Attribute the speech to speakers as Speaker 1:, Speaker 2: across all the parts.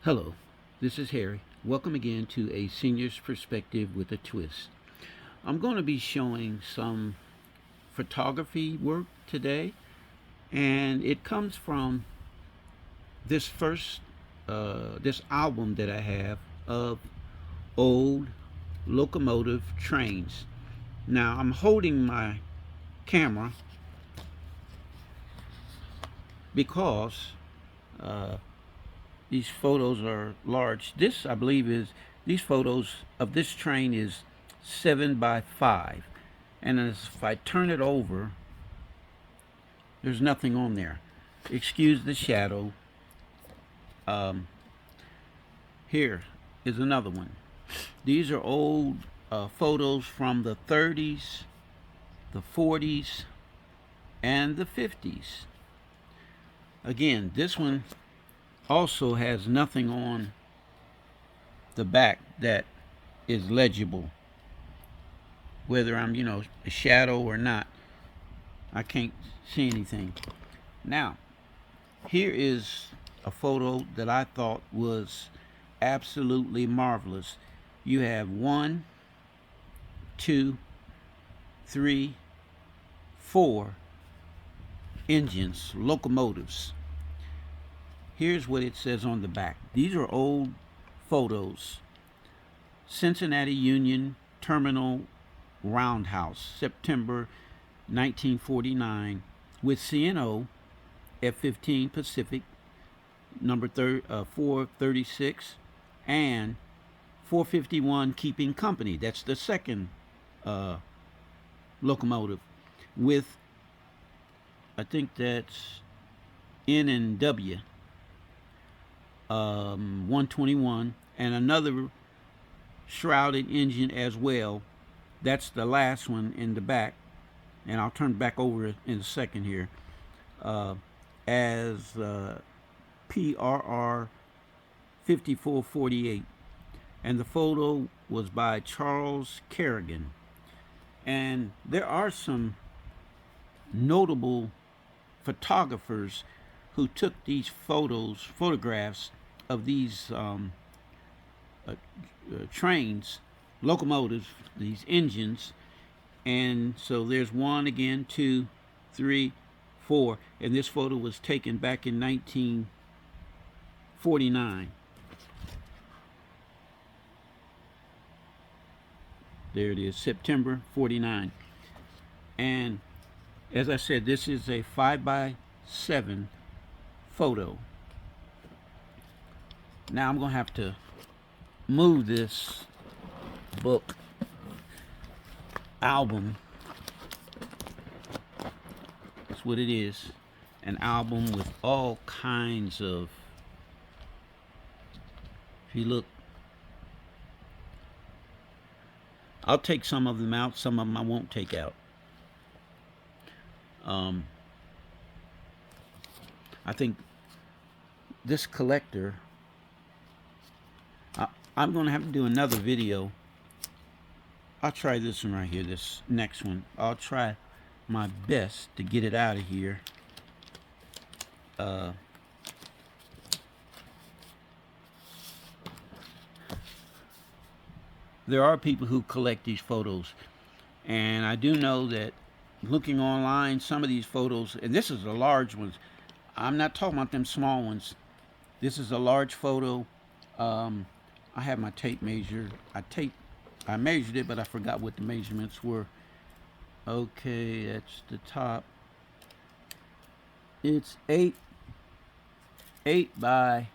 Speaker 1: Hello, this is Harry. Welcome again to A Senior's Perspective with a Twist. I'm going to be showing some photography work today, and it comes from this album that I have of old locomotive trains. Now I'm holding my camera because uh, these photos are large. This, I believe, is these photos of this train is 7 by 5, and as if I turn it over, there's nothing on there. Excuse the shadow. Um, Here is another one. These are old photos from the 30s, the 40s, and the 50s. Again, this one also has nothing on the back that is legible. Whether I'm, a shadow or not, I can't see anything. Now, here is a photo that I thought was absolutely marvelous. You have one, two, three, four engines, locomotives. Here's what it says on the back. These are old photos. Cincinnati Union Terminal Roundhouse, September 1949, with CNO F-15 Pacific number 436 and 451 keeping company. That's the second uh, locomotive with, I think that's N and W, 121, and another shrouded engine as well. That's the last one in the back, and I'll turn back over in a second here, as PRR 5448, and the photo was by Charles Kerrigan. And there are some notable photographers who took these photographs of these trains, locomotives, these engines. And so there's one again, two, three, four, and this photo was taken back in 1949. There it is, September 49. And as I said, this is a 5 by 7 photo. Now I'm going to have to move this book album. That's what it is. An album with all kinds of, if you look, I'll take some of them out, some of them I won't take out. I think this collector, I'm going to have to do another video. I'll try this one right here, this next one. I'll try my best to get it out of here. There are people who collect these photos, and I do know that looking online, some of these photos, and this is a large ones. I'm not talking about them small ones. This is a large photo. I have my tape measure. I measured it, but I forgot what the measurements were. Okay, that's the top. It's 8 by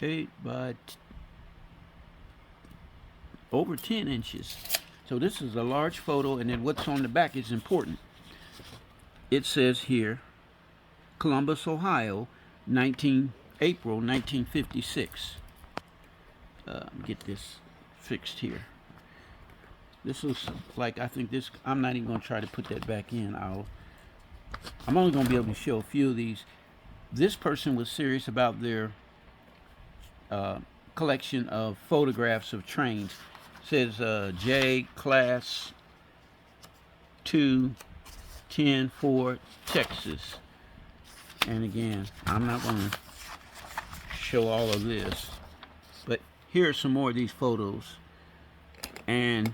Speaker 1: 8 by over 10 inches. So this is a large photo, and then what's on the back is important. It says here, Columbus, Ohio, April 1956. Get this fixed here. This looks like, I think this, I'm not even going to try to put that back in. I'm only going to be able to show a few of these. This person was serious about their collection of photographs of trains. It says J Class 2 10-4 Texas. And again, I'm not going to show all of this, but here are some more of these photos. And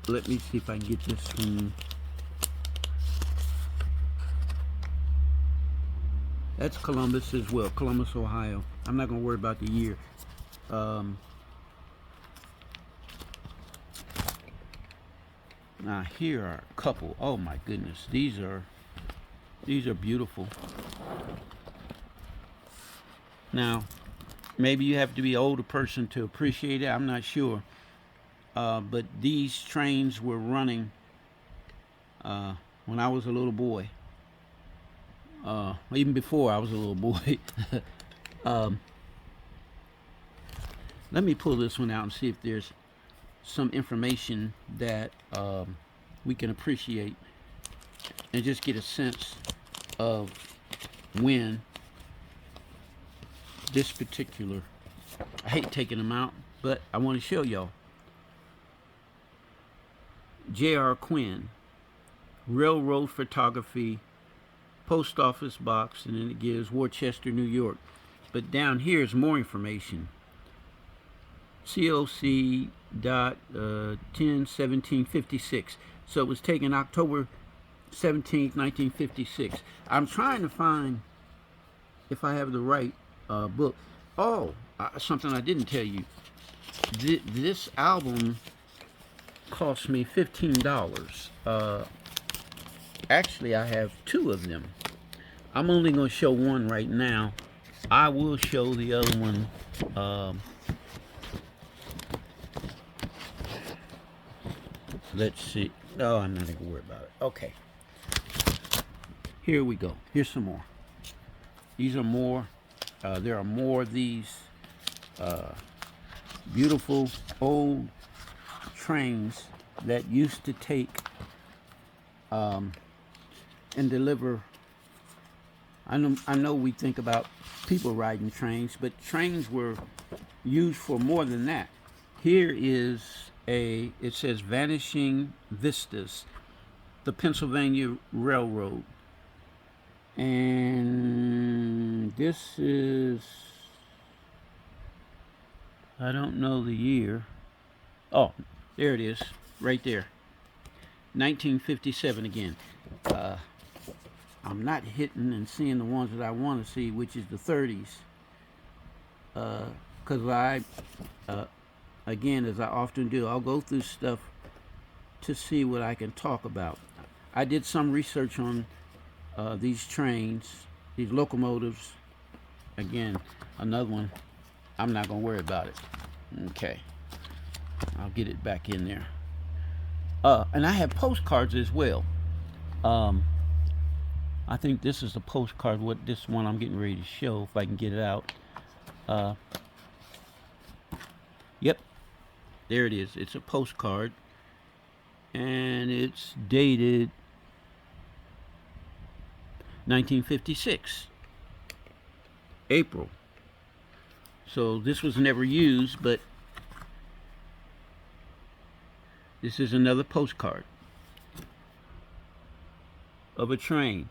Speaker 1: let me see if I can get this one. That's Columbus as well, Columbus, Ohio. I'm not going to worry about the year. Now here are a couple. Oh my goodness, these are beautiful. Now, maybe you have to be an older person to appreciate it. I'm not sure. But these trains were running when I was a little boy. Even before I was a little boy. Let me pull this one out and see if there's some information that we can appreciate and just get a sense of when this particular, I hate taking them out, but I want to show y'all. J.R. Quinn, railroad photography, post office box, and then it gives Worcester, New York. But down here is more information. COC dot 10/17/56. So it was taken October 17th, 1956. I'm trying to find if I have the right book. Oh, something I didn't tell you. This album cost me $15. Actually, I have two of them. I'm only going to show one right now. I will show the other one. Let's see. Oh, I'm not going to worry about it. Okay. Here we go. Here's some more. These are more. There are more of these beautiful old trains that used to take and deliver. I know we think about people riding trains, but trains were used for more than that. Here is it says Vanishing Vistas, the Pennsylvania Railroad. And this is, I don't know the year. Oh, there it is, right there. 1957 again. I'm not hitting and seeing the ones that I want to see, which is the 30s. Because again, as I often do, I'll go through stuff to see what I can talk about. I did some research on these trains, these locomotives. Again, another one. I'm not going to worry about it. Okay. I'll get it back in there. And I have postcards as well. I think this is a postcard, what this one I'm getting ready to show, if I can get it out. Yep, there it is. It's a postcard, and it's dated 1956, April. So this was never used, but this is another postcard of a train.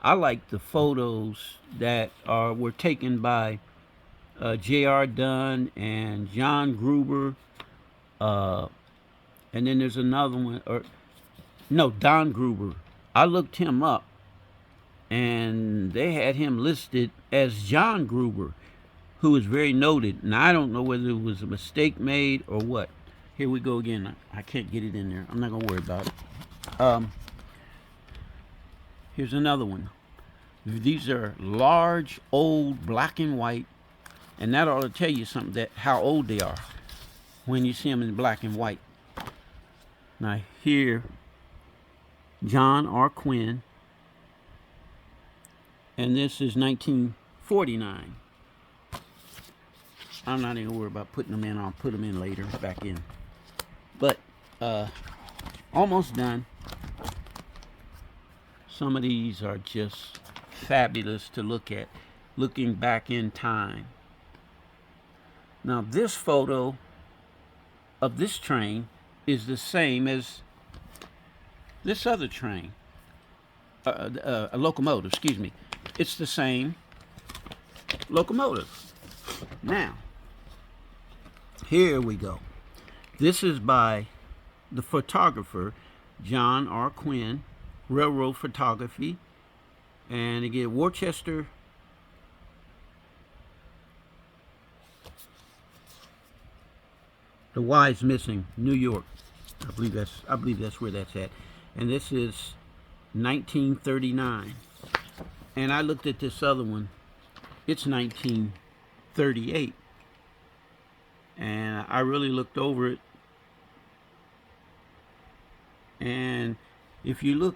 Speaker 1: I like the photos that were taken by J.R. Dunn and John Gruber, and then there's another one, Don Gruber. I looked him up, and they had him listed as John Gruber, who is very noted. And I don't know whether it was a mistake made or what. Here we go again. I can't get it in there. I'm not going to worry about it. Here's another one. These are large, old, black and white. And that ought to tell you something, that how old they are when you see them in black and white. Now here, John R. Quinn. And this is 1949. I'm not even worried about putting them in. I'll put them in later, back in. But almost done. Some of these are just fabulous to look at, looking back in time. Now this photo of this train is the same as this other train, a locomotive, excuse me, it's the same locomotive. Now, here we go. This is by the photographer John R. Quinn, Railroad Photography, and again, Worcester, the Y is missing, New York. I believe that's where that's at. And this is 1939. And I looked at this other one. It's 1938. And I really looked over it. And if you look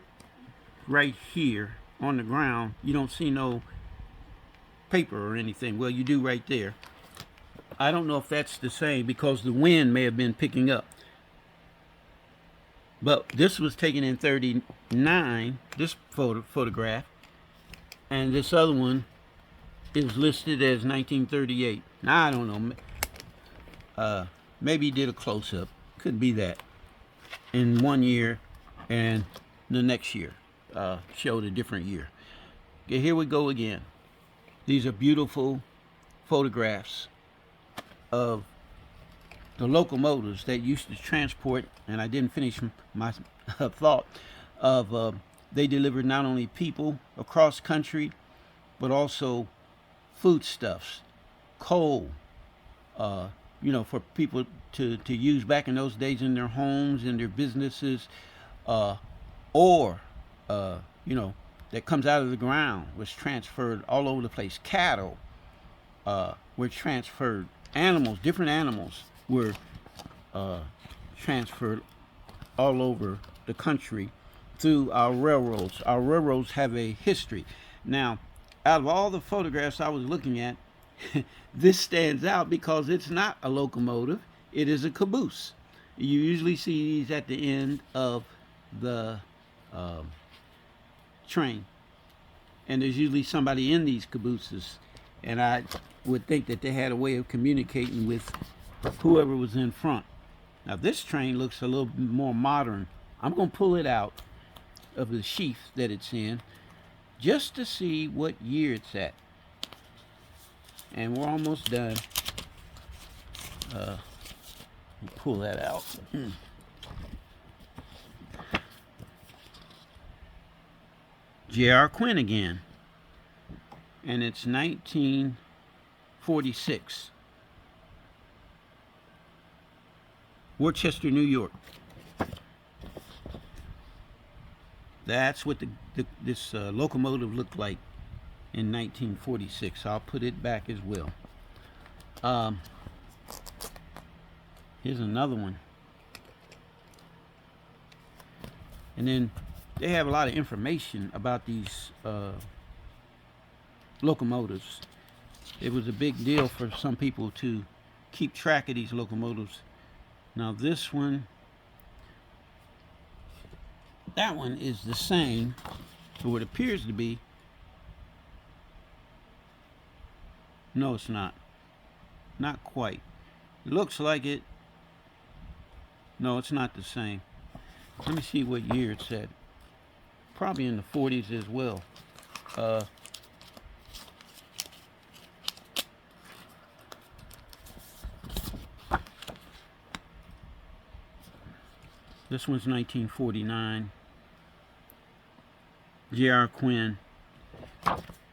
Speaker 1: right here on the ground, you don't see no paper or anything. Well, you do right there. I don't know if that's the same because the wind may have been picking up. But this was taken in 39, this photograph, and this other one is listed as 1938. Now, I don't know. Maybe he did a close-up. Could be that. In one year, and the next year showed a different year. Okay, here we go again. These are beautiful photographs of the locomotives that used to transport, and I didn't finish my thought of they delivered not only people across country, but also foodstuffs, coal, for people to use back in those days in their homes, in their businesses, or that comes out of the ground was transferred all over the place. Cattle were transferred. Animals, different animals were transferred all over the country through our railroads. Our railroads have a history. Now, out of all the photographs I was looking at, this stands out because it's not a locomotive, it is a caboose. You usually see these at the end of the train, and there's usually somebody in these cabooses, and I would think that they had a way of communicating with whoever was in front. Now this train looks a little bit more modern. I'm going to pull it out of the sheath that it's in just to see what year it's at. And we're almost done. Pull that out. J.R. Quinn again. And it's 1946. Worcester, New York. That's what this locomotive looked like in 1946. I'll put it back as well. Here's another one. And then they have a lot of information about these locomotives. It was a big deal for some people to keep track of these locomotives. Now this one, that one is the same, or what appears to be. No, it's not. Not quite. It looks like it. No, it's not the same. Let me see what year it's at. Probably in the 40s as well. This one's 1949. J.R. Quinn,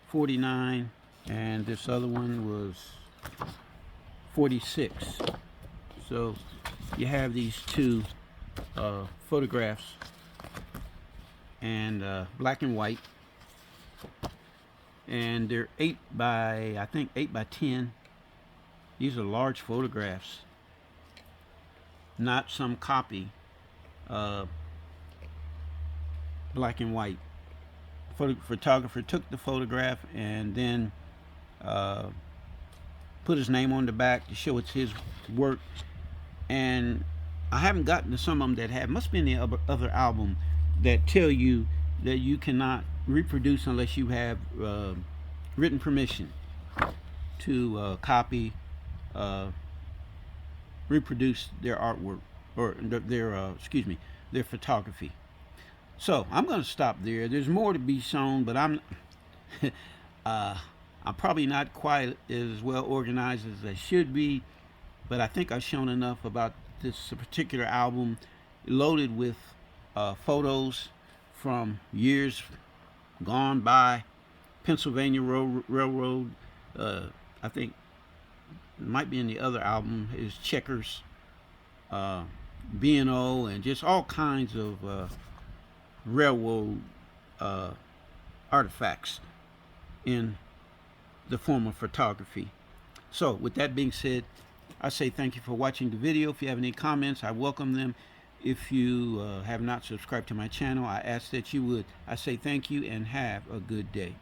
Speaker 1: 49, and this other one was 46. So you have these two photographs, and black and white, and they're 8 by, I think 8 by 10. These are large photographs, not some copy. Black and white. Photographer took the photograph and then put his name on the back to show it's his work. And I haven't gotten to some of them that have, must be in the other album, that tell you that you cannot reproduce unless you have written permission to copy, reproduce their artwork, or their photography. So I'm going to stop there. There's more to be shown, but uh, I'm probably not quite as well organized as I should be. But I think I've shown enough about this particular album, loaded with photos from years gone by. Pennsylvania Railroad. I think it might be in the other album is Checkers, uh, B&O, and just all kinds of railroad uh, artifacts in the form of photography. So, with that being said, I say thank you for watching the video. If you have any comments, I welcome them. If you have not subscribed to my channel, I ask that you would. I say thank you and have a good day.